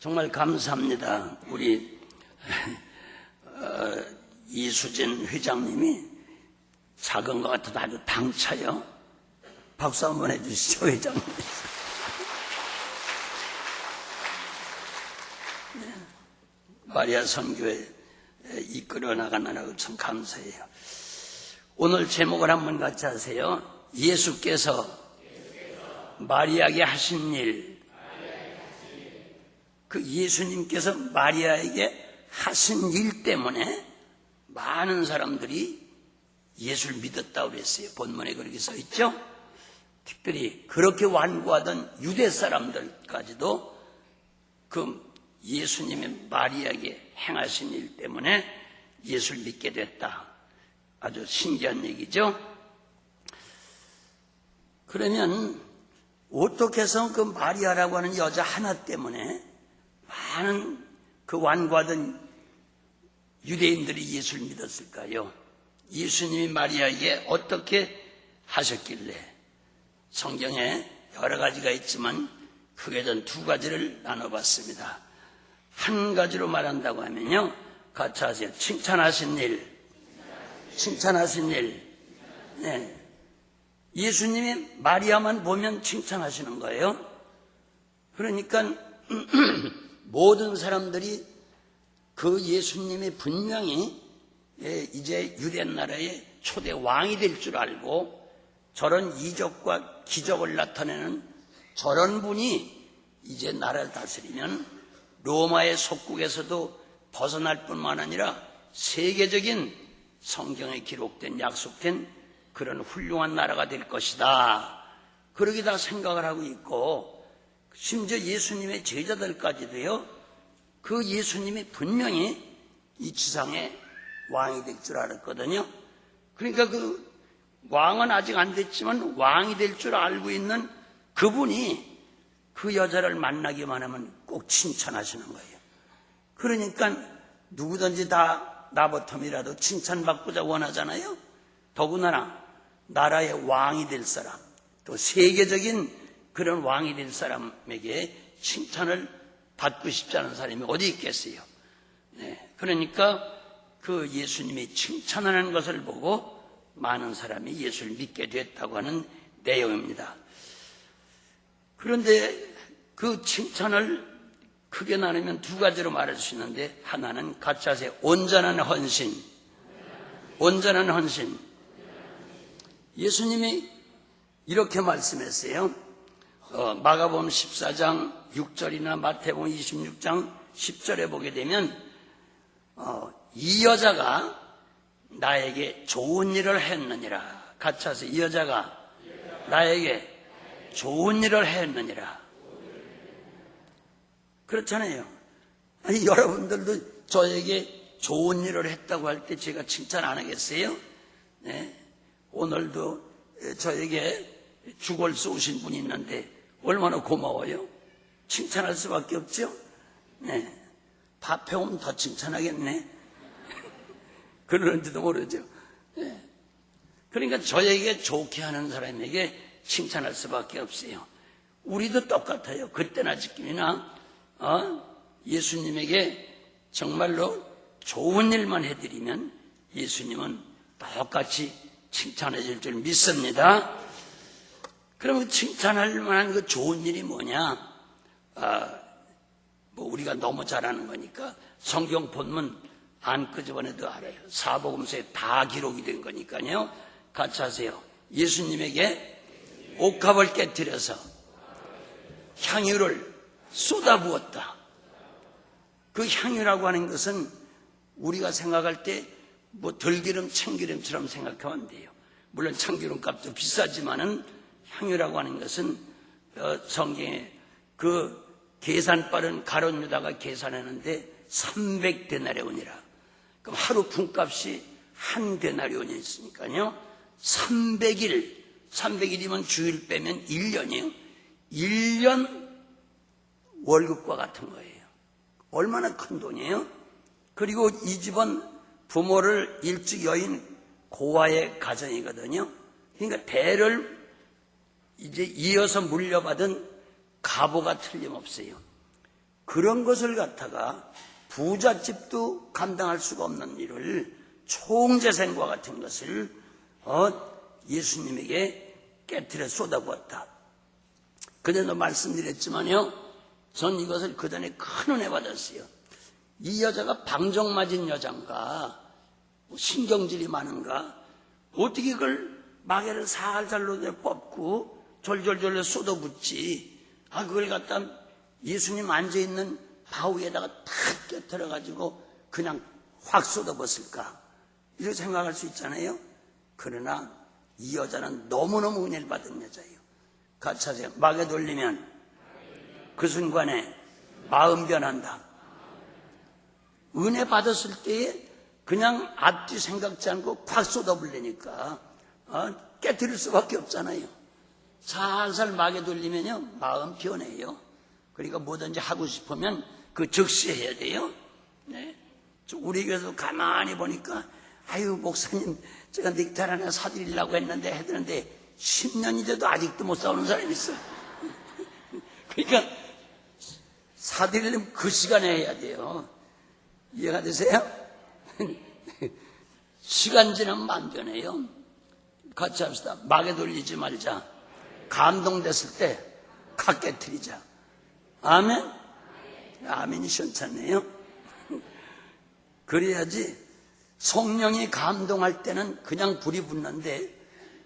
정말 감사합니다. 우리 이수진 회장님이 작은 것 같아도 아주 당차요. 박수 한번 해주시죠, 회장님. 네. 마리아 선교회 이끌어 나가느라고 참 감사해요. 오늘 제목을 한번 같이 하세요. 예수께서 마리아에게 하신 일. 그 예수님께서 마리아에게 하신 일 때문에 많은 사람들이 예수를 믿었다고 그랬어요. 본문에 그렇게 써 있죠. 특별히 그렇게 완고하던 유대 사람들까지도 그 예수님의 마리아에게 행하신 일 때문에 예수를 믿게 됐다. 아주 신기한 얘기죠. 그러면 어떻게 해서 그 마리아라고 하는 여자 하나 때문에 많은 그 완고하던 유대인들이 예수를 믿었을까요? 예수님이 마리아에게 어떻게 하셨길래? 성경에 여러 가지가 있지만 크게 전 두 가지를 나눠봤습니다. 한 가지로 말한다고 하면요, 같이 하세요. 칭찬하신 일. 네. 예수님이 마리아만 보면 칭찬하시는 거예요. 그러니까 모든 사람들이 그 예수님이 분명히 이제 유대 나라의 초대 왕이 될 줄 알고 저런 이적과 기적을 나타내는 저런 분이 이제 나라를 다스리면 로마의 속국에서도 벗어날 뿐만 아니라 세계적인 성경에 기록된 약속된 그런 훌륭한 나라가 될 것이다. 그러게 다 생각을 하고 있고 심지어 예수님의 제자들까지도요, 그 예수님이 분명히 이 지상의 왕이 될 줄 알았거든요. 그러니까 그 왕은 아직 안 됐지만 왕이 될 줄 알고 있는 그분이 그 여자를 만나기만 하면 꼭 칭찬하시는 거예요. 그러니까 누구든지 다 나부터이라도 칭찬받고자 원하잖아요. 더군다나 나라의 왕이 될 사람, 또 세계적인 그런 왕이 될 사람에게 칭찬을 받고 싶지 않은 사람이 어디 있겠어요. 네. 그러니까 그 예수님이 칭찬하는 것을 보고 많은 사람이 예수를 믿게 됐다고 하는 내용입니다. 그런데 그 칭찬을 크게 나누면 두 가지로 말할 수 있는데, 하나는 같이 하세요. 온전한 헌신. 예수님이 이렇게 말씀했어요. 마가복음 14장 6절이나 마태복음 26장 10절에 보게 되면 이 여자가 나에게 좋은 일을 했느니라. 같이 하세요. 이 여자가 나에게 좋은 일을 했느니라. 그렇잖아요. 아니, 여러분들도 저에게 좋은 일을 했다고 할 때 제가 칭찬 안 하겠어요? 네. 오늘도 저에게 죽을 쏘신 분이 있는데 얼마나 고마워요? 칭찬할 수밖에 없죠? 네. 밥 해오면 더 칭찬하겠네. 그러는지도 모르죠. 네. 그러니까 저에게 좋게 하는 사람에게 칭찬할 수밖에 없어요. 우리도 똑같아요. 그때나 지금이나 예수님에게 정말로 좋은 일만 해드리면 예수님은 똑같이 칭찬해 줄 줄 믿습니다. 그러면 칭찬할 만한 그 좋은 일이 뭐냐? 뭐 우리가 너무 잘 아는 거니까 성경 본문 안 끄집어내도 알아요. 사복음서에 다 기록이 된 거니까요. 같이 하세요. 예수님에게 옥합을 깨뜨려서 향유를 쏟아부었다. 그 향유라고 하는 것은 우리가 생각할 때 뭐 들기름, 참기름처럼 생각하면 돼요. 물론 참기름 값도 비싸지만은 향유라고 하는 것은 성경에 그 계산 빠른 가룟 유다가 계산하는데 300데나리온이라. 그럼 하루 품값이 한 데나리온이 있으니까요. 300일이면 주일 빼면 1년이에요. 1년 월급과 같은 거예요. 얼마나 큰 돈이에요? 그리고 이 집은 부모를 일찍 여인 고아의 가정이거든요. 그러니까 대를 이제 이어서 물려받은 가보가 틀림없어요. 그런 것을 갖다가 부잣집도 감당할 수가 없는 일을 총재생과 같은 것을 예수님에게 깨트려 쏟아부었다. 그전에도 말씀드렸지만요, 전 이것을 그전에 큰 은혜 받았어요. 이 여자가 방정 맞은 여잔가, 신경질이 많은가, 어떻게 그걸 마개를 살살로 뽑고 졸졸졸 쏟아붓지. 그걸 갖다 예수님 앉아있는 바위에다가 탁 깨트려가지고 그냥 확 쏟아붓을까, 이렇게 생각할 수 있잖아요. 그러나 이 여자는 너무너무 은혜를 받은 여자예요. 같이 하세요. 마개 돌리면 그 순간에 마음 변한다. 은혜 받았을 때에 그냥 앞뒤 생각지 않고 확 쏟아부으니까 깨트릴 수밖에 없잖아요. 살살 마개 돌리면요, 마음 변해요. 그러니까 뭐든지 하고 싶으면 그 즉시 해야 돼요. 네. 우리 교회도 가만히 보니까, 아유, 목사님, 제가 넥타이 하나 사드리려고 했는데 해드는데 10년이 돼도 아직도 못 사오는 사람이 있어요. 그러니까 사드리려면 그 시간에 해야 돼요. 이해가 되세요? 시간 지나면 안 변해요. 같이 합시다. 마개 돌리지 말자. 감동됐을 때 칵 깨트리자. 아멘? 아멘이 시원찮네요. 그래야지 성령이 감동할 때는 그냥 불이 붙는데,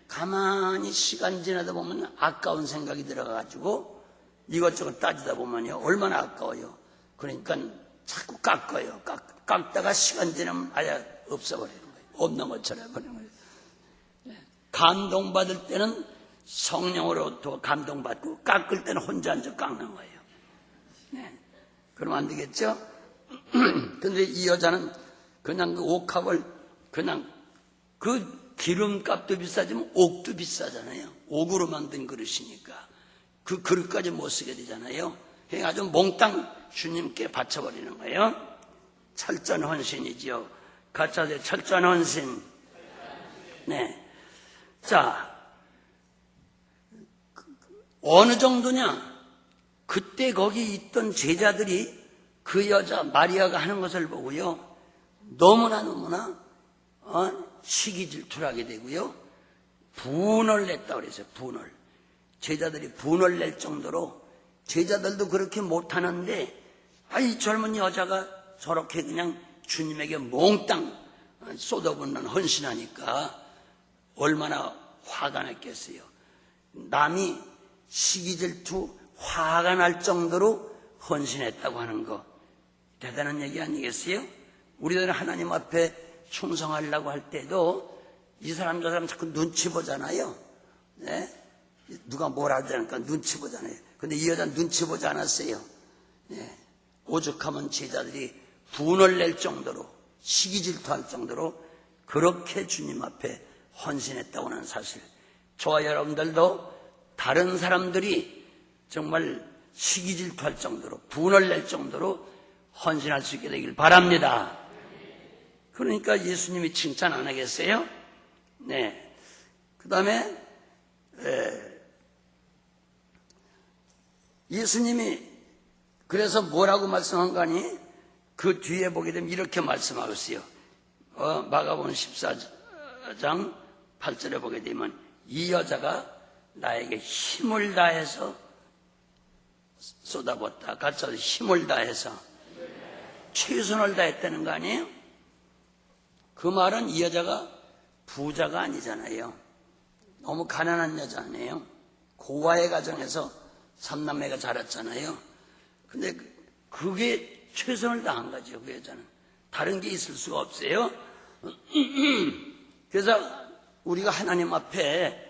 가만히 시간 지나다 보면 아까운 생각이 들어가지고 이것저것 따지다 보면요, 얼마나 아까워요. 그러니까 자꾸 깎아요. 깎다가 시간 지나면 아예 없어버리는 거예요. 없는 것처럼 해버리는 거예요. 감동받을 때는 성령으로부터 감동받고, 깎을 때는 혼자 앉아 깎는 거예요. 네. 그러면 안 되겠죠? 근데 이 여자는 그냥 그 옥합을, 그냥 그 기름값도 비싸지만 옥도 비싸잖아요. 옥으로 만든 그릇이니까 그 그릇까지 못 쓰게 되잖아요. 그러니까 아주 몽땅 주님께 바쳐버리는 거예요. 철저한 헌신이지요. 같이 하세요. 철저한 헌신. 네. 자, 어느 정도냐? 그때 거기 있던 제자들이 그 여자 마리아가 하는 것을 보고요, 너무나 시기 질투를 하게 되고요, 분을 냈다고 그랬어요. 분을. 제자들이 분을 낼 정도로, 제자들도 그렇게 못하는데, 이 젊은 여자가 저렇게 그냥 주님에게 몽땅 쏟아붓는 헌신하니까 얼마나 화가 났겠어요. 남이 시기 질투, 화가 날 정도로 헌신했다고 하는 거 대단한 얘기 아니겠어요? 우리들은 하나님 앞에 충성하려고 할 때도 이 사람 저 사람 자꾸 눈치 보잖아요. 네? 누가 뭐라 하지 않으니까 눈치 보잖아요. 근데 이 여자는 눈치 보지 않았어요. 네. 오죽하면 제자들이 분을 낼 정도로, 시기 질투할 정도로 그렇게 주님 앞에 헌신했다고 하는 사실. 저와 여러분들도 다른 사람들이 정말 시기 질투할 정도로, 분을 낼 정도로 헌신할 수 있게 되길 바랍니다. 그러니까 예수님이 칭찬 안 하겠어요? 네. 그 다음에 예수님이 그래서 뭐라고 말씀한 거니? 그 뒤에 보게 되면 이렇게 말씀하고 있어요. 마가복음 14장 8절에 보게 되면, 이 여자가 나에게 힘을 다해서 쏟아붓다. 같이 힘을 다해서, 최선을 다했다는 거 아니에요? 그 말은 이 여자가 부자가 아니잖아요. 너무 가난한 여자 아니에요. 고아의 가정에서 삼남매가 자랐잖아요. 근데 그게 최선을 다한 거죠. 그 여자는 다른 게 있을 수가 없어요. 그래서 우리가 하나님 앞에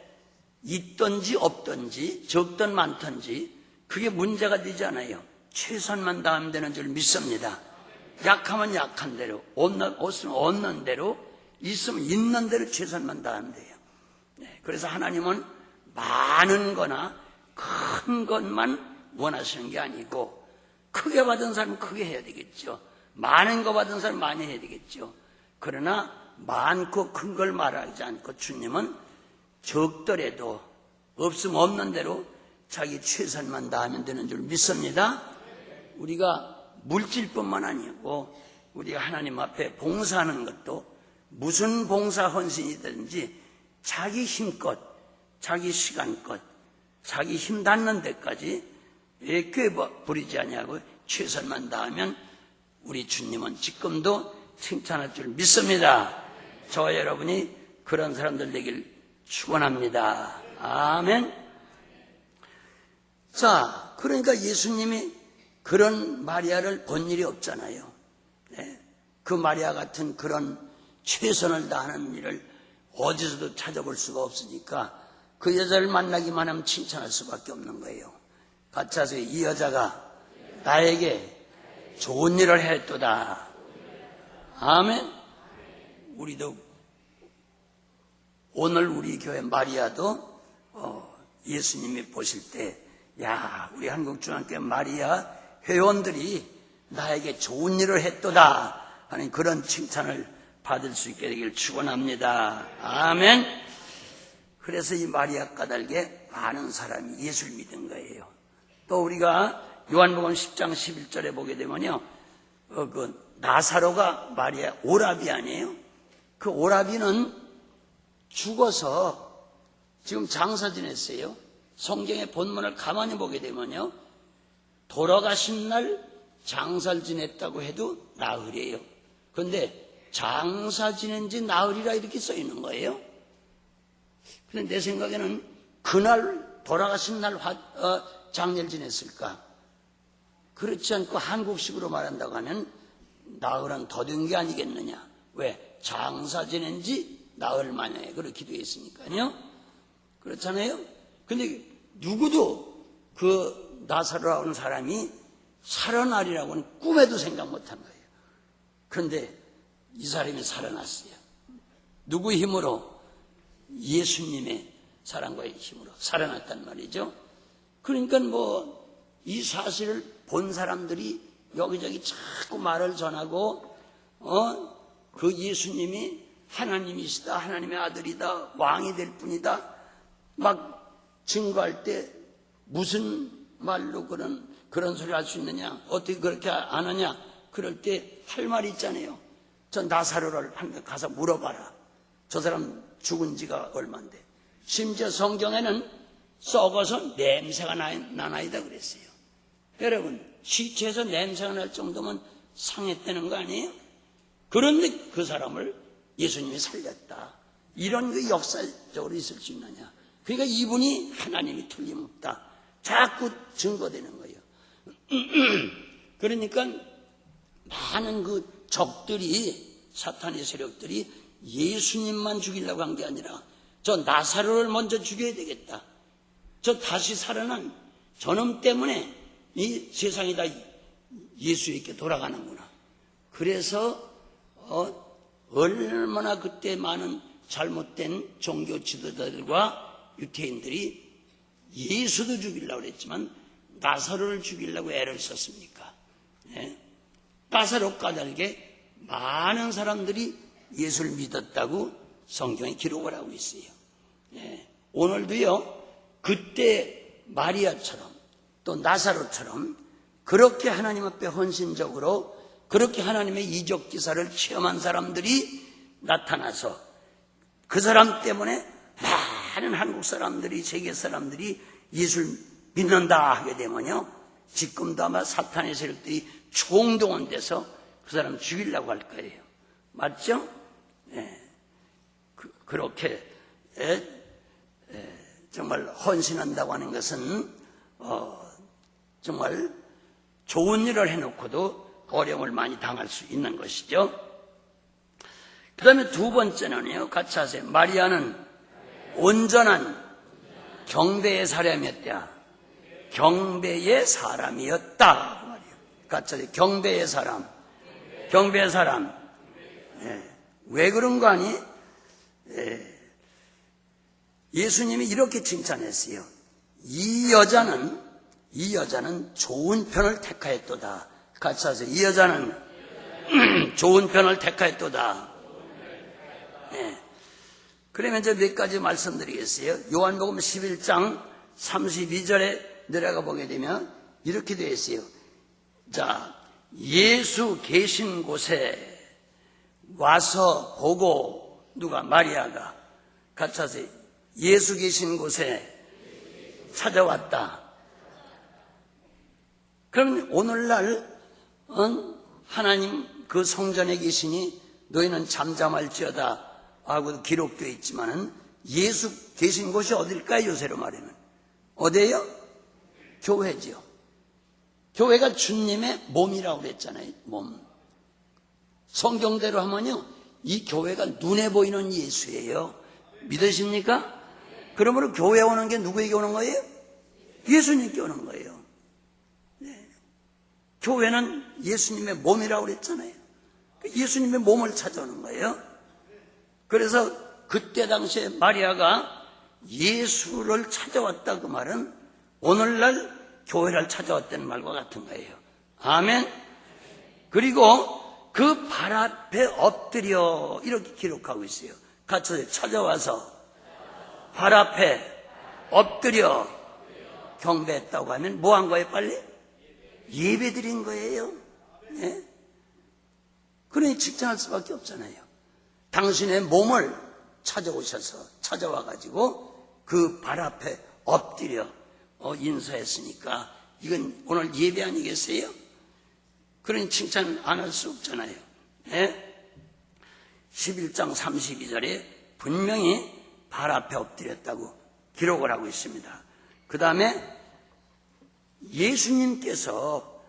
있든지 없든지 적든 많든지 그게 문제가 되지 않아요. 최선만 다하면 되는 줄 믿습니다. 약하면 약한 대로, 없으면 없는 대로, 있으면 있는 대로 최선만 다하면 돼요. 네, 그래서 하나님은 많은 거나 큰 것만 원하시는 게 아니고, 크게 받은 사람은 크게 해야 되겠죠. 많은 거 받은 사람은 많이 해야 되겠죠. 그러나 많고 큰 걸 말하지 않고 주님은 적더라도 없으면 없는 대로 자기 최선만 다하면 되는 줄 믿습니다. 우리가 물질뿐만 아니고 우리가 하나님 앞에 봉사하는 것도 무슨 봉사 헌신이든지 자기 힘껏, 자기 시간껏, 자기 힘 닿는 데까지 꽤 부리지 아니하고 최선만 다하면 우리 주님은 지금도 칭찬할 줄 믿습니다. 저와 여러분이 그런 사람들 되길 축원합니다. 아멘. 자, 그러니까 예수님이 그런 마리아를 본 일이 없잖아요. 네. 그 마리아 같은 그런 최선을 다하는 일을 어디서도 찾아볼 수가 없으니까 그 여자를 만나기만 하면 칭찬할 수밖에 없는 거예요. 같이 하세요. 이 여자가 나에게 좋은 일을 했도다. 아멘. 우리도 오늘 우리 교회 마리아도 예수님이 보실 때 야, 우리 한국중앙교회 마리아 회원들이 나에게 좋은 일을 했도다 하는 그런 칭찬을 받을 수 있게 되길 축원합니다. 아멘. 그래서 이 마리아 까닭에 많은 사람이 예수를 믿은 거예요. 또 우리가 요한복음 10장 11절에 보게 되면요, 그 나사로가 마리아 오라비 아니에요? 그 오라비는 죽어서 지금 장사 지냈어요. 성경의 본문을 가만히 보게 되면요, 돌아가신 날 장사를 지냈다고 해도 나흘이에요. 그런데 장사 지낸 지 나흘이라 이렇게 써 있는 거예요. 그런데 내 생각에는 그날 돌아가신 날 장례를 지냈을까? 그렇지 않고 한국식으로 말한다고 하면 나흘은 더 된 게 아니겠느냐? 왜? 장사 지낸 지 나흘 만에 그렇게 되어 있으니까요. 그렇잖아요. 근데 누구도 그 나사로라는 사람이 살아나리라고는 꿈에도 생각 못한 거예요. 그런데 이 사람이 살아났어요. 누구의 힘으로? 예수님의 사랑과의 힘으로 살아났단 말이죠. 그러니까 이 사실을 본 사람들이 여기저기 자꾸 말을 전하고 그 예수님이 하나님이시다, 하나님의 아들이다, 왕이 될 뿐이다 막 증거할 때 무슨 말로 그런 소리를 할 수 있느냐, 어떻게 그렇게 안 하냐, 그럴 때 할 말이 있잖아요. 저 나사로를 가서 물어봐라. 저 사람 죽은 지가 얼만데. 심지어 성경에는 썩어서 냄새가 나나이다 그랬어요. 여러분, 시체에서 냄새가 날 정도면 상했다는 거 아니에요? 그런데 그 사람을 예수님이 살렸다. 이런 게 역사적으로 있을 수 있느냐? 그러니까 이분이 하나님이 틀림없다. 자꾸 증거되는 거예요. 그러니까 많은 그 적들이, 사탄의 세력들이 예수님만 죽이려고 한 게 아니라 저 나사로를 먼저 죽여야 되겠다. 저 다시 살아난 저놈 때문에 이 세상이 다 예수에게 돌아가는구나. 그래서 얼마나 그때 많은 잘못된 종교 지도자들과 유태인들이 예수도 죽이려고 했지만 나사로를 죽이려고 애를 썼습니까? 네. 나사로 까닭에 많은 사람들이 예수를 믿었다고 성경에 기록을 하고 있어요. 네. 오늘도요, 그때 마리아처럼 또 나사로처럼 그렇게 하나님 앞에 헌신적으로 그렇게 하나님의 이적 기사를 체험한 사람들이 나타나서 그 사람 때문에 많은 한국 사람들이, 세계 사람들이 예수를 믿는다 하게 되면요, 지금도 아마 사탄의 세력들이 총동원돼서 그 사람 죽이려고 할 거예요. 맞죠? 네. 그렇게 정말 헌신한다고 하는 것은 정말 좋은 일을 해놓고도 어려움을 많이 당할 수 있는 것이죠. 그 다음에 두 번째는요, 같이 하세요. 마리아는 온전한 경배의 사람이었다. 경배의 사람이었다. 같이 하세요. 경배의 사람. 경배의 사람. 왜 그런 거 아니? 예수님이 이렇게 칭찬했어요. 이 여자는 좋은 편을 택하였도다. 같이 하세요. 이 여자는 좋은 편을 택하였도다. 네. 그러면 이제 몇 가지 말씀드리겠어요. 요한복음 11장 32절에 내려가 보게 되면 이렇게 되어 있어요. 자, 예수 계신 곳에 와서 보고, 누가? 마리아가 같이 하세요. 예수 계신 곳에 찾아왔다. 그럼 오늘날 하나님 그 성전에 계시니 너희는 잠잠할지어다 하고 기록되어 있지만은 예수 계신 곳이 어딜까요? 요새로 말하면 어디예요? 교회지요. 교회가 주님의 몸이라고 그랬잖아요. 몸. 성경대로 하면요, 이 교회가 눈에 보이는 예수예요. 믿으십니까? 그러므로 교회 오는 게 누구에게 오는 거예요? 예수님께 오는 거예요. 네. 교회는 예수님의 몸이라고 그랬잖아요. 예수님의 몸을 찾아오는 거예요. 그래서 그때 당시에 마리아가 예수를 찾아왔다 그 말은 오늘날 교회를 찾아왔다는 말과 같은 거예요. 아멘. 그리고 그 발 앞에 엎드려 이렇게 기록하고 있어요. 같이 찾아와서 발 앞에 엎드려 경배했다고 하면 뭐 한 거예요? 빨리? 예배 드린 거예요. 네? 그러니 칭찬할 수밖에 없잖아요. 당신의 몸을 찾아와가지고 그 발 앞에 엎드려 인사했으니까 이건 오늘 예배 아니겠어요? 그러니 칭찬 안 할 수 없잖아요. 네? 11장 32절에 분명히 발 앞에 엎드렸다고 기록을 하고 있습니다. 그 다음에 예수님께서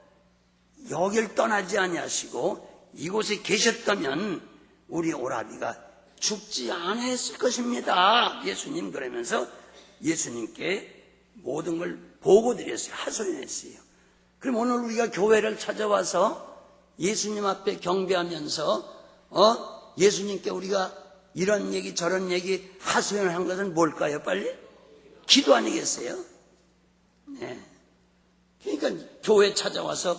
여길 떠나지 아니하시고 이곳에 계셨다면 우리 오라비가 죽지 않았을 것입니다. 예수님 그러면서 예수님께 모든 걸 보고 드렸어요. 하소연했어요. 그럼 오늘 우리가 교회를 찾아와서 예수님 앞에 경배하면서 예수님께 우리가 이런 얘기 저런 얘기 하소연을 한 것은 뭘까요? 빨리? 기도 아니겠어요? 네. 그러니까 교회 찾아와서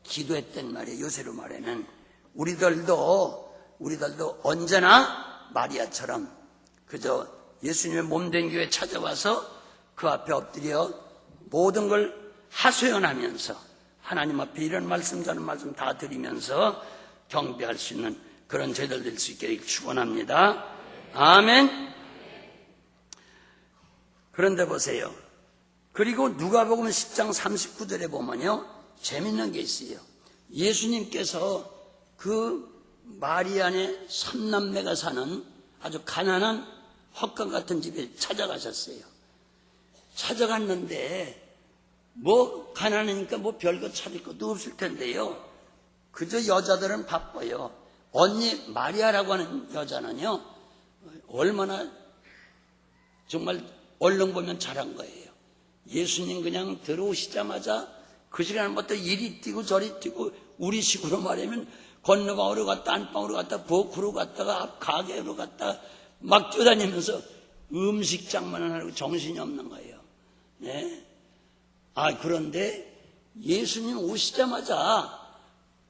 기도했단 말이에요. 요새로 말하면 우리들도 언제나 마리아처럼 그저 예수님의 몸된 교회 찾아와서 그 앞에 엎드려 모든 걸 하소연하면서 하나님 앞에 이런 말씀 저런 말씀 다 드리면서 경배할 수 있는 그런 저희들 될 수 있게 축원합니다. 아멘. 그런데 보세요. 그리고 누가복음 10장 39절에 보면요, 재밌는 게 있어요. 예수님께서 그 마리아네 삼남매가 사는 아주 가난한 헛간 같은 집에 찾아가셨어요. 찾아갔는데 뭐 가난하니까 뭐 별거 찾을 것도 없을 텐데요. 그저 여자들은 바빠요. 언니 마리아라고 하는 여자는요, 얼마나 정말 얼른 보면 잘한 거예요. 예수님 그냥 들어오시자마자 그 시간부터 이리 뛰고 저리 뛰고 우리식으로 말하면 건너방으로 갔다 안방으로 갔다 부엌으로 갔다가 앞 가게로 갔다 막 뛰어다니면서 음식장만 하고 정신이 없는 거예요. 네. 그런데 예수님 오시자마자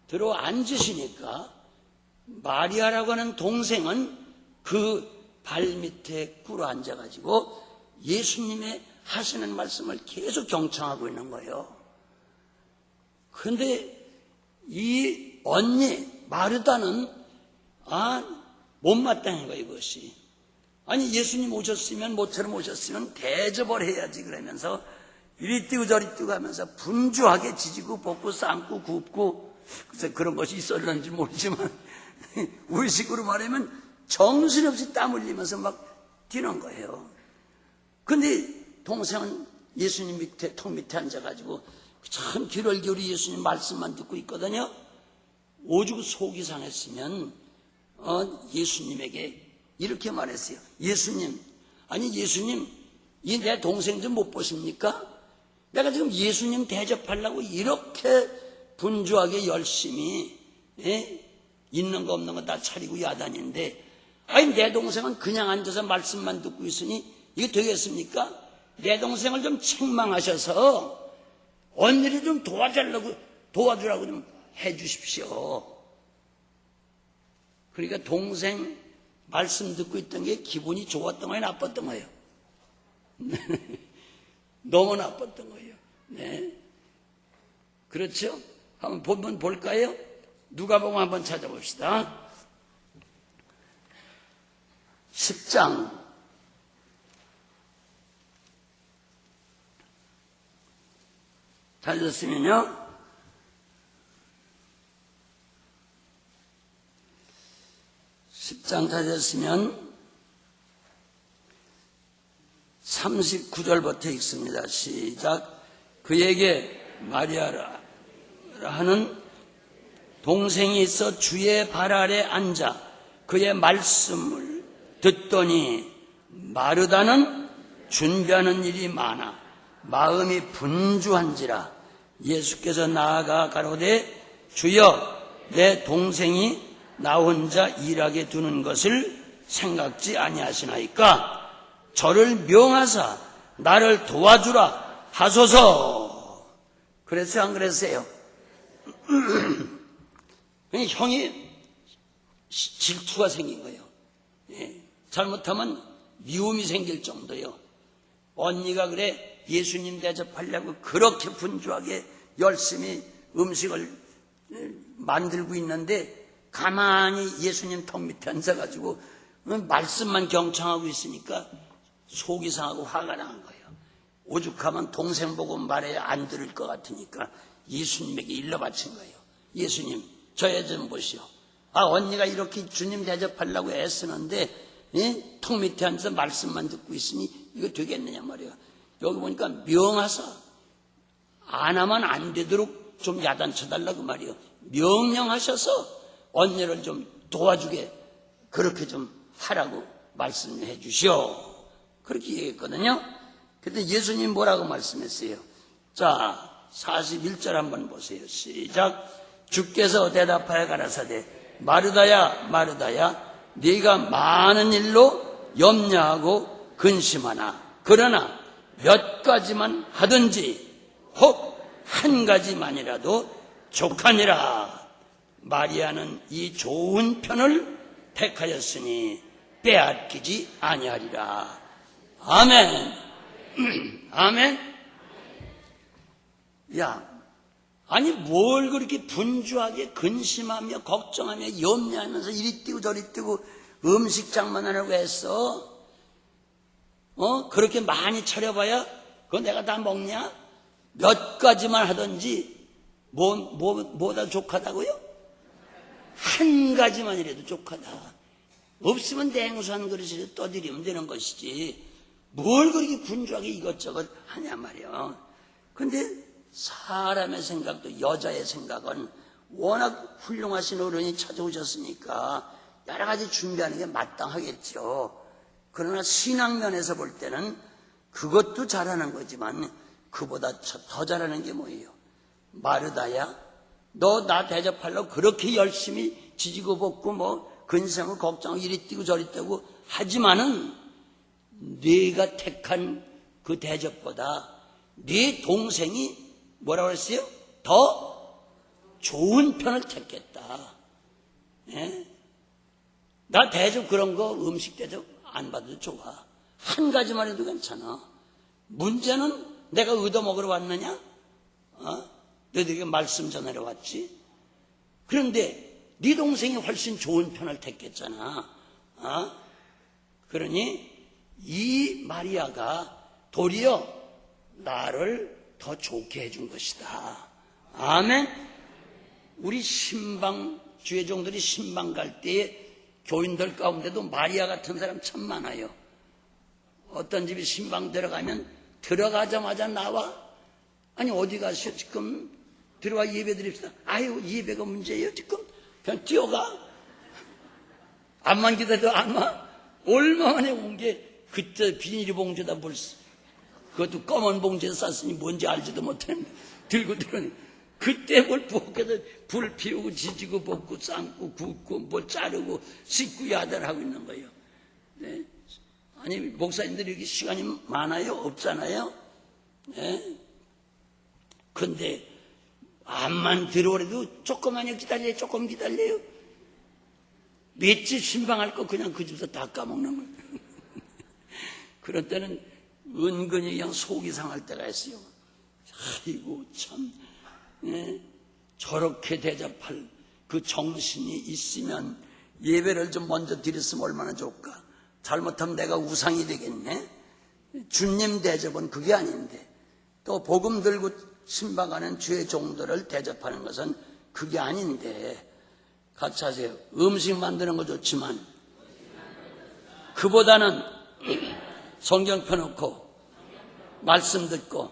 들어 앉으시니까 마리아라고 하는 동생은 그 발밑에 꿇어 앉아가지고 예수님의 하시는 말씀을 계속 경청하고 있는 거예요. 그런데 이 언니 마르다는 못마땅한 거예요. 이것이 아니 예수님 오셨으면 모처럼 오셨으면 대접을 해야지 그러면서 이리 뛰고 저리 뛰고 하면서 분주하게 지지고 볶고 삶고 굽고 그래서 그런 것이 있었는지 모르지만 우리식으로 말하면 정신없이 땀 흘리면서 막 뛰는 거예요. 근데 동생은 예수님 밑에 턱 밑에 앉아가지고 참 귀를 기울이 예수님 말씀만 듣고 있거든요. 오죽 속이 상했으면 예수님에게 이렇게 말했어요. 예수님, 이 내 동생 좀 못 보십니까? 내가 지금 예수님 대접하려고 이렇게 분주하게 열심히 있는 거 없는 거 다 차리고 야단인데 내 동생은 그냥 앉아서 말씀만 듣고 있으니 이게 되겠습니까? 내 동생을 좀 책망하셔서 언니를 좀 도와주라고 좀 해주십시오. 그러니까 동생 말씀 듣고 있던 게 기분이 좋았던 거예요? 나빴던 거예요? 너무 나빴던 거예요. 네. 그렇죠? 한번 본문 볼까요? 누가복음 한번 찾아봅시다. 10장 10장 찾았으면 39절부터 읽습니다. 시작. 그에게 마리아라 하는 동생이 있어 주의 발 아래 앉아 그의 말씀을 듣더니 마르다는 준비하는 일이 많아 마음이 분주한지라. 예수께서 나아가 가로되 주여 내 동생이 나 혼자 일하게 두는 것을 생각지 아니하시나이까 저를 명하사 나를 도와주라 하소서. 그랬어요 안 그랬어요? 형이 질투가 생긴 거예요. 잘못하면 미움이 생길 정도요. 언니가 그래 예수님 대접하려고 그렇게 분주하게 열심히 음식을 만들고 있는데 가만히 예수님 턱 밑에 앉아가지고 말씀만 경청하고 있으니까 속이 상하고 화가 난 거예요. 오죽하면 동생 보고 말해야 안 들을 것 같으니까 예수님에게 일러 바친 거예요. 예수님 저 애 좀 보시오. 언니가 이렇게 주님 대접하려고 애쓰는데 턱 밑에 앉아서 말씀만 듣고 있으니 이거 되겠느냐 말이야. 여기 보니까 명하사 안 하면 안 되도록 좀 야단쳐달라고 말이요. 명령하셔서 언니를 좀 도와주게 그렇게 좀 하라고 말씀해 주시오. 그렇게 얘기했거든요. 그때 예수님 뭐라고 말씀했어요? 자 41절 한번 보세요. 시작. 주께서 대답하여 가라사대 마르다야 마르다야 네가 많은 일로 염려하고 근심하나 그러나 몇 가지만 하든지 혹 한 가지만이라도 족하니라. 마리아는 이 좋은 편을 택하였으니 빼앗기지 아니하리라. 아멘. 아멘. 야, 아니 뭘 그렇게 분주하게 근심하며 걱정하며 염려하면서 이리 뛰고 저리 뛰고 음식장만 하라고 했어? 그렇게 많이 차려봐야 그거 내가 다 먹냐? 몇 가지만 하든지 뭐다 족하다고요? 한 가지만이라도 족하다. 없으면 냉수한 그릇을 떠들이면 되는 것이지 뭘 그렇게 분주하게 이것저것 하냐 말이야. 근데 사람의 생각도 여자의 생각은 워낙 훌륭하신 어른이 찾아오셨으니까 여러 가지 준비하는 게 마땅하겠죠. 그러나 신앙면에서 볼 때는 그것도 잘하는 거지만 그보다 더 잘하는 게 뭐예요? 마르다야 너 나 대접하려고 그렇게 열심히 지지고 볶고 뭐 근심하고 걱정하고 이리 뛰고 저리 뛰고 하지만은 네가 택한 그 대접보다 네 동생이 뭐라고 했어요? 더 좋은 편을 택했다. 예? 나 대접 그런 거 음식 대접 안 받아도 좋아. 한 가지만 해도 괜찮아. 문제는 내가 얻어먹으러 왔느냐? 너희들에게 말씀 전하러 왔지? 그런데 네 동생이 훨씬 좋은 편을 택했잖아. 그러니 이 마리아가 도리어 나를 더 좋게 해준 것이다. 아멘. 우리 신방 주회종들이 신방 갈 때에 교인들 가운데도 마리아 같은 사람 참 많아요. 어떤 집이 신방 들어가면 들어가자마자 나와. 아니 어디 가시오 지금? 들어와 예배 드립시다. 아유 예배가 문제예요 지금? 그냥 뛰어가. 암만 기다려도 안 와. 얼마 만에 온 게 그때 비닐봉지에다 물 그것도 검은 봉지에 쌌으니 뭔지 알지도 못했는데 들고 들어오니 그때 뭘 부엌에서 불 피우고 지지고 볶고 삶고 굽고 뭘 자르고 씻고 야단하고 있는 거예요. 네? 아니 목사님들이 여기 시간이 많아요? 없잖아요? 네? 근데 암만 들어오래도 조금만요 기다려요. 조금 기다려요. 맷집 신방할 거 그냥 그 집에서 다 까먹는 거예요. 그럴 때는 은근히 그냥 속이 상할 때가 있어요. 아이고 참 저렇게 대접할 그 정신이 있으면 예배를 좀 먼저 드렸으면 얼마나 좋을까. 잘못하면 내가 우상이 되겠네. 주님 대접은 그게 아닌데, 또 복음 들고 신방하는 주의 종들을 대접하는 것은 그게 아닌데, 같이 하세요. 음식 만드는 거 좋지만 그보다는 성경 펴놓고 말씀 듣고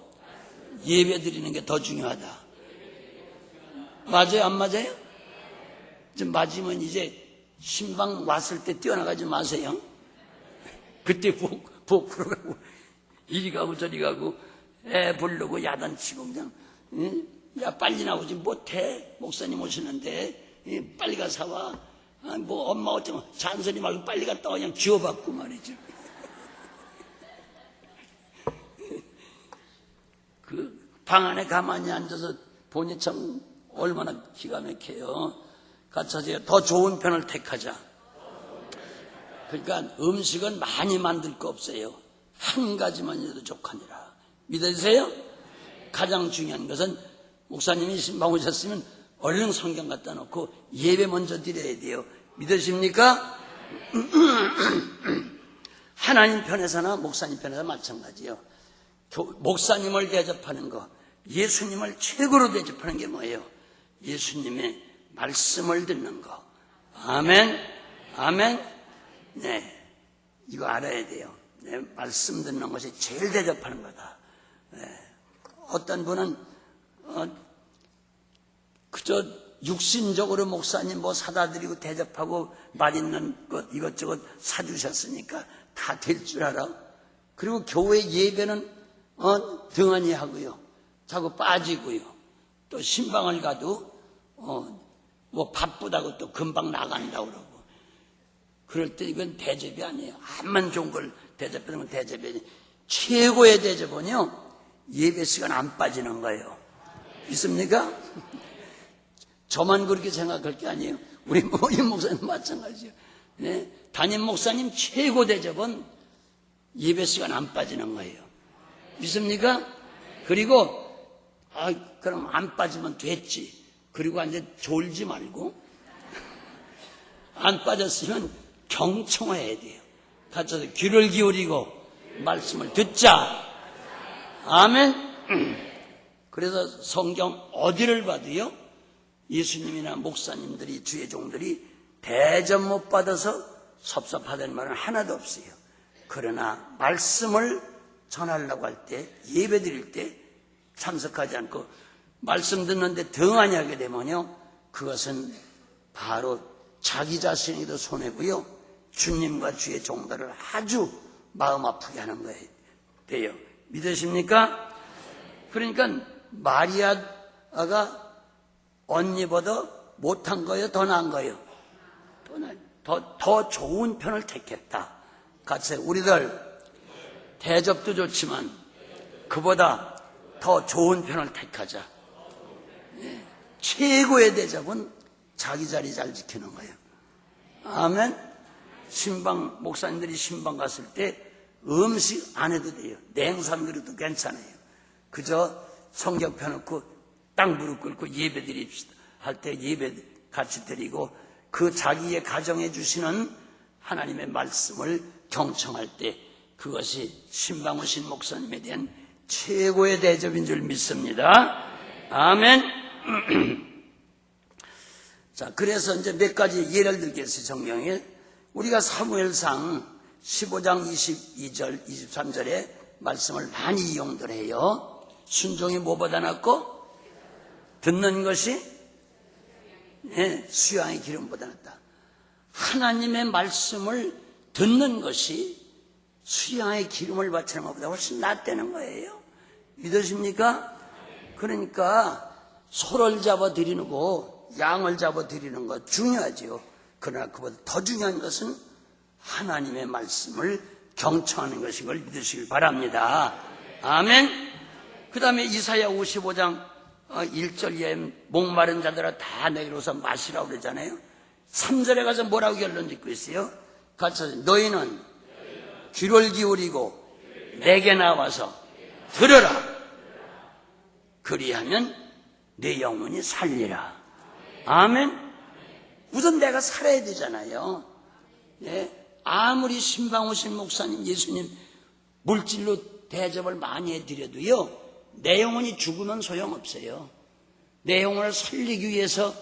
예배 드리는 게 더 중요하다. 맞아요? 안 맞아요? 좀 맞으면 이제 신방 왔을 때 뛰어나가지 마세요. 그때 부엌으로 가고 이리 가고 저리 가고 애 부르고 야단치고 그냥 야 빨리 나오지 못해. 목사님 오시는데 빨리 가서 사와. 뭐 엄마 어쩌면 잔소리 말고 빨리 갔다 와. 그냥 쥐어받고 말이죠. 그 방 안에 가만히 앉아서 보니 참 얼마나 기가 막혀요. 같이 하세요. 더 좋은 편을 택하자. 그러니까 음식은 많이 만들 거 없어요. 한 가지만 해도 족하니라. 믿으세요? 가장 중요한 것은 목사님이 신방 오셨으면 얼른 성경 갖다 놓고 예배 먼저 드려야 돼요. 믿으십니까? 하나님 편에서나 목사님 편에서 마찬가지예요. 목사님을 대접하는 거, 예수님을 최고로 대접하는 게 뭐예요? 예수님의 말씀을 듣는 거. 아멘. 아멘. 네, 이거 알아야 돼요. 네, 말씀 듣는 것이 제일 대접하는 거다. 네. 어떤 분은 그저 육신적으로 목사님 뭐 사다 드리고 대접하고 맛있는 것 이것저것 사주셨으니까 다 될 줄 알아. 그리고 교회 예배는 등한히 하고요, 자꾸 빠지고요, 또 신방을 가도 뭐 바쁘다고 또 금방 나간다고 그러고. 그럴 때 이건 대접이 아니에요. 암만 좋은 걸 대접하는 건 대접이 아니에요. 최고의 대접은요, 예배 시간 안 빠지는 거예요. 있습니까? 저만 그렇게 생각할 게 아니에요. 우리 모임 목사님 마찬가지예요. 네, 담임 목사님 최고 대접은 예배 시간 안 빠지는 거예요. 믿습니까? 그리고 그럼 안 빠지면 됐지. 그리고 이제 졸지 말고 안 빠졌으면 경청해야 돼요. 같이 귀를 기울이고 말씀을 듣자. 아멘. 그래서 성경 어디를 봐도요, 예수님이나 목사님들이, 주의 종들이 대접 못 받아서 섭섭하다는 말은 하나도 없어요. 그러나 말씀을 전하려고 할 때, 예배 드릴 때 참석하지 않고 말씀 듣는데 등한히 하게 되면요, 그것은 바로 자기 자신에도 손해고요, 주님과 주의 종들을 아주 마음 아프게 하는 거예요. 돼요. 믿으십니까? 그러니까 마리아가 언니보다 못한 거예요? 더 나은 거예요? 더 좋은 편을 택했다. 같이 우리들 대접도 좋지만 그보다 더 좋은 편을 택하자. 네. 최고의 대접은 자기 자리 잘 지키는 거예요. 아멘. 신방 목사님들이 신방 갔을 때 음식 안 해도 돼요. 냉삼 그릇도 괜찮아요. 그저 성경 펴놓고 딱 무릎 꿇고 예배 드립시다 할 때 예배 같이 드리고, 그 자기의 가정에 주시는 하나님의 말씀을 경청할 때 그것이 신방 오신 목사님에 대한 최고의 대접인 줄 믿습니다. 아멘. 자, 그래서 이제 몇 가지 예를 들겠어요. 성경에 우리가 사무엘상 15장 22절 23절에 말씀을 많이 이용들 해요. 순종이 뭐보다 낫고 듣는 것이 수양의 기름보다 낫다. 하나님의 말씀을 듣는 것이 수양의 기름을 바치는 것보다 훨씬 낫다는 거예요. 믿으십니까? 그러니까 소를 잡아 드리는 거, 양을 잡아 드리는 거 중요하지요. 그러나 그보다 더 중요한 것은 하나님의 말씀을 경청하는 것인 걸 믿으시길 바랍니다. 아멘. 그 다음에 이사야 55장 1절에 목마른 자들아 다 내게로서 마시라고 그러잖아요. 3절에 가서 뭐라고 결론 짓고 있어요? 같이 너희는 귀를 기울이고 내게 나와서 들으라. 그리하면 내 영혼이 살리라. 아멘. 우선 내가 살아야 되잖아요. 네. 아무리 신방오신 목사님, 예수님 물질로 대접을 많이 해드려도요, 내 영혼이 죽으면 소용없어요. 내 영혼을 살리기 위해서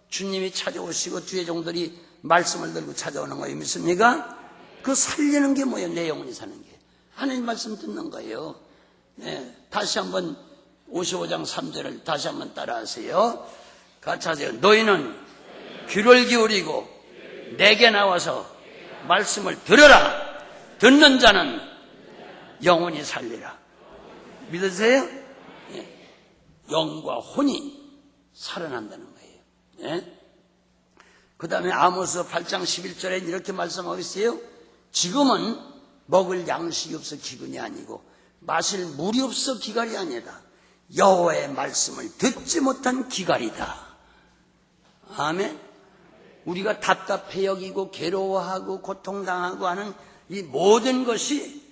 주님이 찾아오시고 주의 종들이 말씀을 들고 찾아오는 거예요. 믿습니까? 그 살리는 게 뭐예요? 내 영혼이 사는 게. 하나님 말씀 듣는 거예요. 네. 다시 한번 55장 3절을 다시 한번 따라하세요. 같이 하세요. 너희는 귀를 기울이고 내게 나와서 말씀을 들으라. 듣는 자는 영혼이 살리라. 믿으세요? 네. 영과 혼이 살아난다는 거예요. 네. 그 다음에 아모스 8장 11절에 이렇게 말씀하고 있어요. 지금은 먹을 양식이 없어 기근이 아니고 마실 물이 없어 기갈이 아니다. 여호와의 말씀을 듣지 못한 기갈이다. 아멘. 우리가 답답해 여기고 괴로워하고 고통당하고 하는 이 모든 것이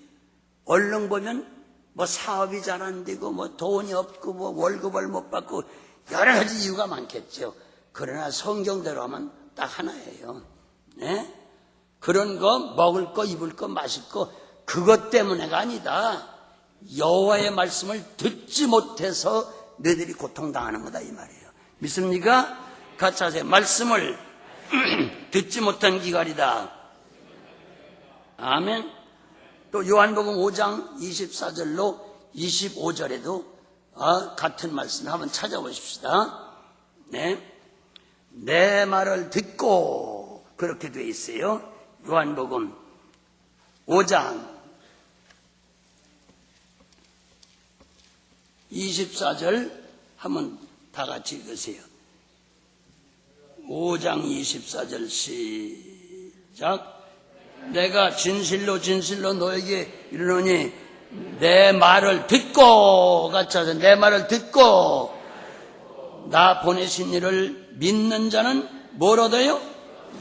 얼른 보면 뭐 사업이 잘 안 되고 뭐 돈이 없고 뭐 월급을 못 받고 여러 가지 이유가 많겠죠. 그러나 성경대로 하면 딱 하나예요. 네? 그런 거 먹을 거 입을 거 마실 거 그것 때문에가 아니다. 여호와의 말씀을 듣지 못해서 너희들이 고통당하는 거다 이 말이에요. 믿습니까? 같이 하세요. 말씀을 듣지 못한 기갈이다. 아멘. 또 요한복음 5장 24절로 25절에도 같은 말씀 한번 찾아보십시다. 네. 내 말을 듣고 그렇게 돼 있어요. 요한복음 5장 24절 한번 다 같이 읽으세요. 5장 24절 시작. 내가 진실로 진실로 너에게 이르노니 내 말을 듣고 같이 하세요. 내 말을 듣고 나 보내신 이를 믿는 자는 뭘 얻어요?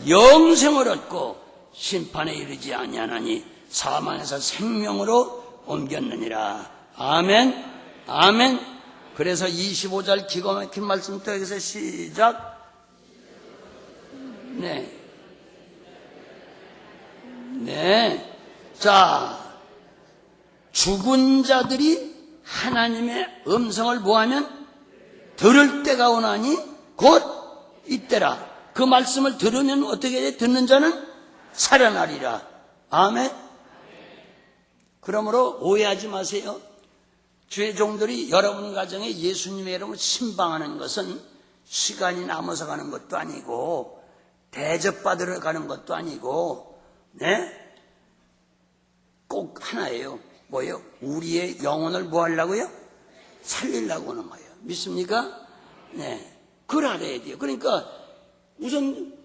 영생을 얻고 심판에 이르지 아니하나니 사망에서 생명으로 옮겼느니라. 아멘. 아멘. 그래서 25절 기가 막힌 말씀 또 여기서 시작. 네. 네. 자, 죽은 자들이 하나님의 음성을 뭐하면 들을 때가 오나니 곧 이때라. 그 말씀을 들으면 어떻게 돼? 듣는 자는 살아나리라. 아멘. 그러므로 오해하지 마세요. 주의 종들이 여러분 가정에 예수님의 이름을 신방하는 것은 시간이 남아서 가는 것도 아니고 대접받으러 가는 것도 아니고 네? 꼭 하나예요. 뭐예요? 우리의 영혼을 뭐 하려고요? 살리려고 하는 거예요. 믿습니까? 네. 그걸 알아야 돼요. 그러니까 우선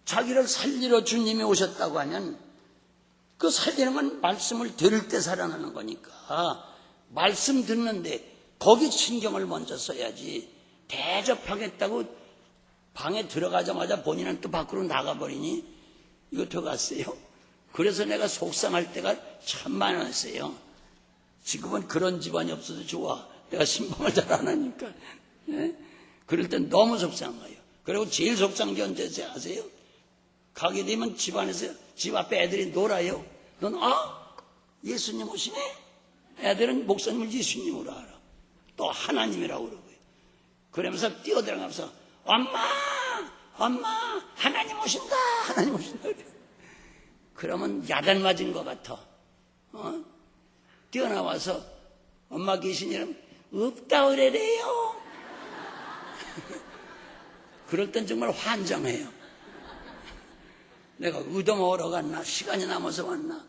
자기를 살리러 주님이 오셨다고 하면 그 살리는 건 말씀을 들을 때 살아나는 거니까 말씀 듣는데 거기 신경을 먼저 써야지. 대접하겠다고 방에 들어가자마자 본인은 또 밖으로 나가버리니 이거 들어갔어요. 그래서 내가 속상할 때가 참 많았어요. 지금은 그런 집안이 없어도 좋아. 내가 신방을 잘 안 하니까. 네? 그럴 땐 너무 속상한 거예요. 그리고 제일 속상한 게 언제지 아세요? 가게 되면 집안에서 집 앞에 애들이 놀아요. 넌 예수님 오시네? 애들은 목사님을 예수님으로 알아. 또 하나님이라고 그러고요. 그러면서 뛰어들어가면서 엄마 하나님 오신다. 하나님 오신다. 그러면 야단 맞은 것 같아. 뛰어나와서 엄마 계신 이름 없다 그래래요. 그럴 땐 정말 환장해요. 내가 얻어먹으러 갔나? 시간이 남아서 왔나?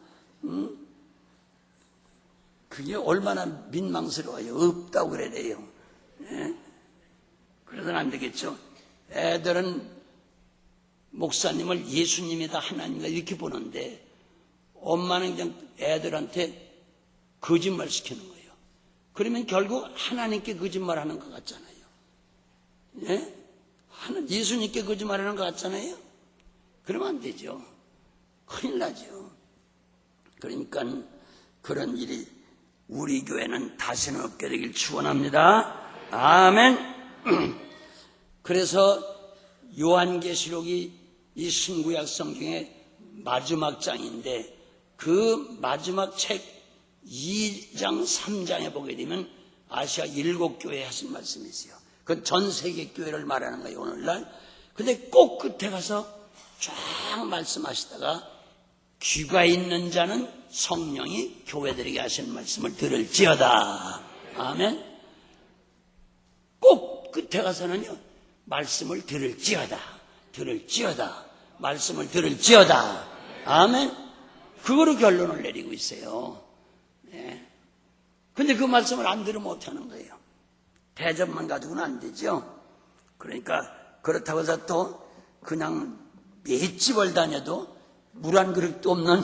그게 얼마나 민망스러워요. 없다고 그래래요. 네? 그래서는 안 되겠죠. 애들은 목사님을 예수님이다 하나님이다 이렇게 보는데 엄마는 그냥 애들한테 거짓말 시키는 거예요. 그러면 결국 하나님께 거짓말하는 것 같잖아요. 예? 예수님께 거짓말하는 것 같잖아요. 그러면 안 되죠. 큰일 나죠. 그러니까 그런 일이 우리 교회는 다시는 없게 되길 축원합니다. 아멘. 그래서 요한계시록이 이 신구약 성경의 마지막 장인데 그 마지막 책 2장 3장에 보게 되면 아시아 7교회에 하신 말씀이 있어요. 그건 전 세계 교회를 말하는 거예요, 오늘날. 근데 꼭 끝에 가서 쫙 말씀하시다가 귀가 있는 자는 성령이 교회들에게 하시는 말씀을 들을지어다. 아멘. 꼭 끝에 가서는요, 말씀을 들을지어다. 말씀을 들을지어다. 아멘. 그거로 결론을 내리고 있어요. 네. 근데 그 말씀을 안 들으면 어떻게 하는 거예요? 대접만 가지고는 안 되죠. 그러니까 그렇다고 해서 또 그냥 맷집을 다녀도 물 한 그릇도 없는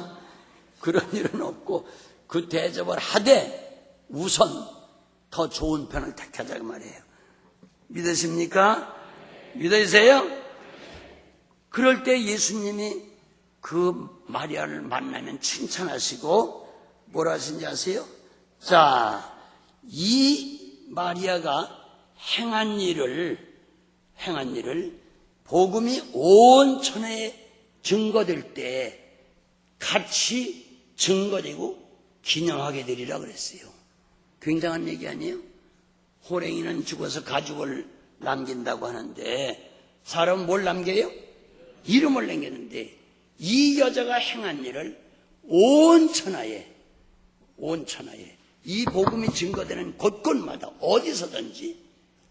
그런 일은 없고 그 대접을 하되 우선 더 좋은 편을 택하자고 말이에요. 믿으십니까? 믿으세요? 그럴 때 예수님이 그 마리아를 만나면 칭찬하시고 뭐라 하신지 아세요? 자, 이 마리아가 행한 일을 복음이 온 천하에 증거될 때 같이 증거되고 기념하게 되리라 그랬어요. 굉장한 얘기 아니에요? 호랭이는 죽어서 가죽을 남긴다고 하는데 사람은 뭘 남겨요? 이름을 남겼는데 이 여자가 행한 일을 온 천하에 이 복음이 증거되는 곳곳마다 어디서든지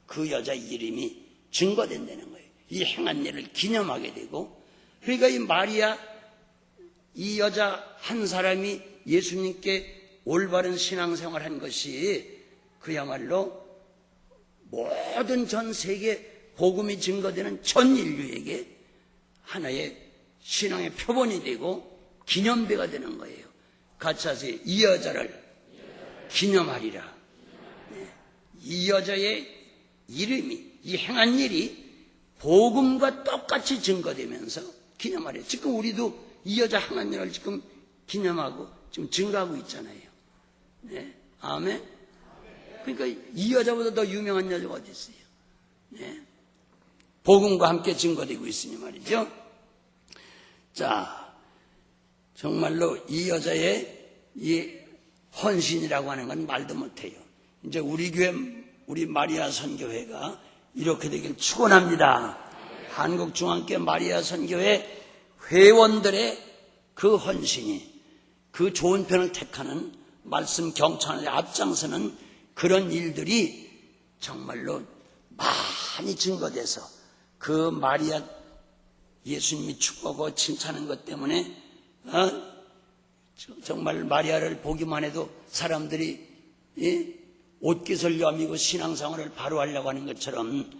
그 여자 이름이 증거된다는 거예요. 이 행한 일을 기념하게 되고, 그러니까 이 마리아, 이 여자 한 사람이 예수님께 올바른 신앙생활 한 것이 그야말로 모든 전 세계 복음이 증거되는 전 인류에게 하나의 신앙의 표본이 되고 기념비가 되는 거예요. 같이 하세요. 이 여자를 기념하리라. 이 여자의 이름이, 이 행한 일이 복음과 똑같이 증거되면서 기념하리라. 지금 우리도 이 여자 행한 일을 지금 기념하고 지금 증거하고 있잖아요. 네. 아멘. 그러니까 이 여자보다 더 유명한 여자가 어디 있어요? 네. 복음과 함께 증거되고 있으니 말이죠. 자, 정말로 이 여자의 이 헌신이라고 하는 건 말도 못해요. 이제 우리 교회, 우리 마리아 선교회가 이렇게 되길 축원합니다. 한국중앙교회 마리아 선교회 회원들의 그 헌신이 그 좋은 편을 택하는 말씀 경청에 앞장서는 그런 일들이 정말로 많이 증거돼서 그 마리아 예수님이 축복하고 칭찬한 것 때문에 정말 마리아를 보기만 해도 사람들이 옷깃을 여미고 신앙생활을 바로 하려고 하는 것처럼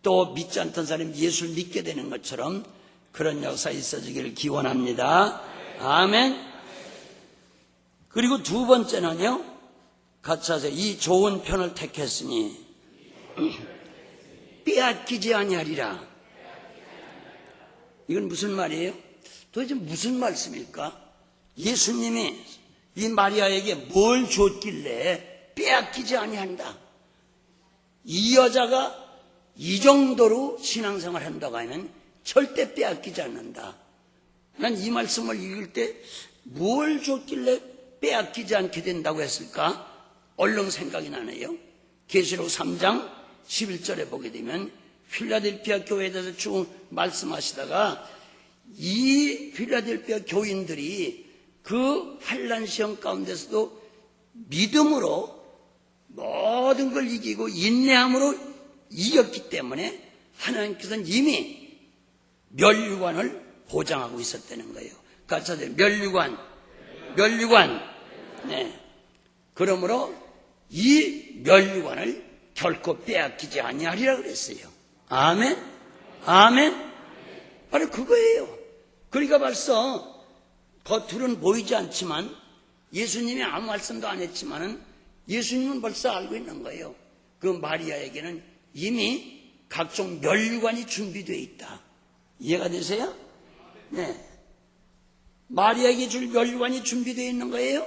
또 믿지 않던 사람이 예수를 믿게 되는 것처럼 그런 역사 있어지기를 기원합니다. 아멘. 그리고 두 번째는요, 같이 하세요. 이 좋은 편을 택했으니 빼앗기지 아니하리라. 이건 무슨 말이에요? 도대체 무슨 말씀일까? 예수님이 이 마리아에게 뭘 줬길래 빼앗기지 아니한다. 이 여자가 이 정도로 신앙생활 한다고 하면 절대 빼앗기지 않는다. 난 이 말씀을 읽을 때 뭘 줬길래 빼앗기지 않게 된다고 했을까? 얼른 생각이 나네요. 계시록 3장 11절에 보게 되면 필라델피아 교회에 대해서 쭉 말씀하시다가 이 필라델피아 교인들이 그 환난 시험 가운데서도 믿음으로 모든 걸 이기고 인내함으로 이겼기 때문에 하나님께서는 이미 멸류관을 보장하고 있었다는 거예요. 같이 하세요. 멸류관. 네. 그러므로 이 멸류관을 결코 빼앗기지 아니하리라 그랬어요. 아멘. 바로 그거예요. 그러니까 벌써 겉으로는 보이지 않지만 예수님이 아무 말씀도 안 했지만은 예수님은 벌써 알고 있는 거예요. 그 마리아에게는 이미 각종 멸류관이 준비되어 있다. 이해가 되세요? 네. 마리아에게 줄 멸류관이 준비되어 있는 거예요.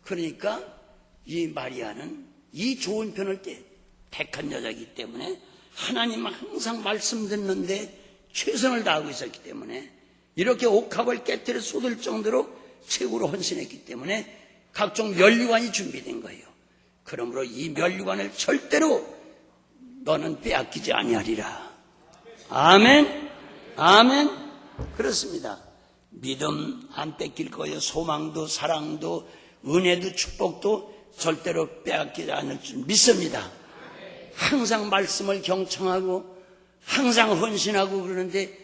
그러니까 이 마리아는 이 좋은 편을 택한 여자이기 때문에 하나님 항상 말씀 듣는데 최선을 다하고 있었기 때문에 이렇게 옥합을 깨뜨려 쏟을 정도로 최고로 헌신했기 때문에 각종 면류관이 준비된 거예요. 그러므로 이 면류관을 절대로 너는 빼앗기지 아니하리라. 아멘. 아멘. 그렇습니다. 믿음 안 뺏길 거예요. 소망도 사랑도 은혜도 축복도 절대로 빼앗기지 않을 줄 믿습니다. 항상 말씀을 경청하고 항상 헌신하고 그러는데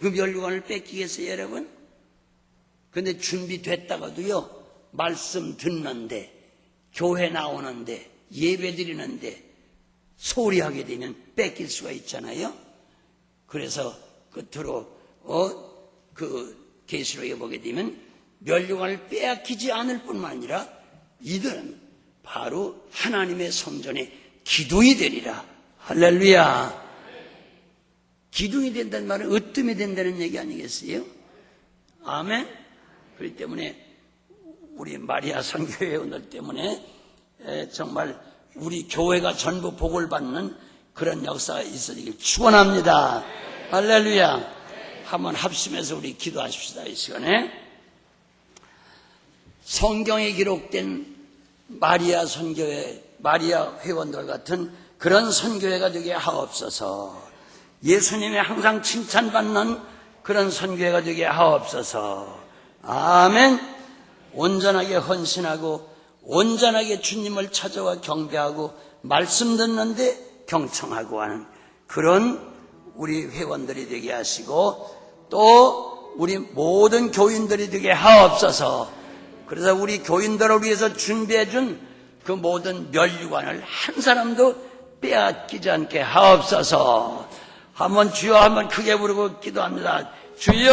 그 면류관을 뺏기겠어요, 여러분? 근데 준비됐다가도요, 말씀 듣는데, 교회 나오는데, 예배 드리는데, 소홀히 하게 되면 뺏길 수가 있잖아요. 그래서 끝으로, 그 계시록에 보게 되면 면류관을 빼앗기지 않을 뿐만 아니라 이들은 바로 하나님의 성전의 기둥이 되리라. 할렐루야. 기둥이 된다는 말은 으뜸이 된다는 얘기 아니겠어요? 아멘. 그렇기 때문에 우리 마리아 선교회원들 때문에 정말 우리 교회가 전부 복을 받는 그런 역사가 있어지길 축원합니다. 할렐루야. 한번 합심해서 우리 기도하십시다. 이 시간에 성경에 기록된 마리아 선교회, 마리아 회원들 같은 그런 선교회가 되게 하옵소서. 예수님의 항상 칭찬받는 그런 선교회가 되게 하옵소서. 아멘. 온전하게 헌신하고 온전하게 주님을 찾아와 경배하고 말씀 듣는데 경청하고 하는 그런 우리 회원들이 되게 하시고 또 우리 모든 교인들이 되게 하옵소서. 그래서 우리 교인들을 위해서 준비해준 그 모든 면류관을 한 사람도 빼앗기지 않게 하옵소서. 한번 주여 한번 크게 부르고 기도합니다. 주여!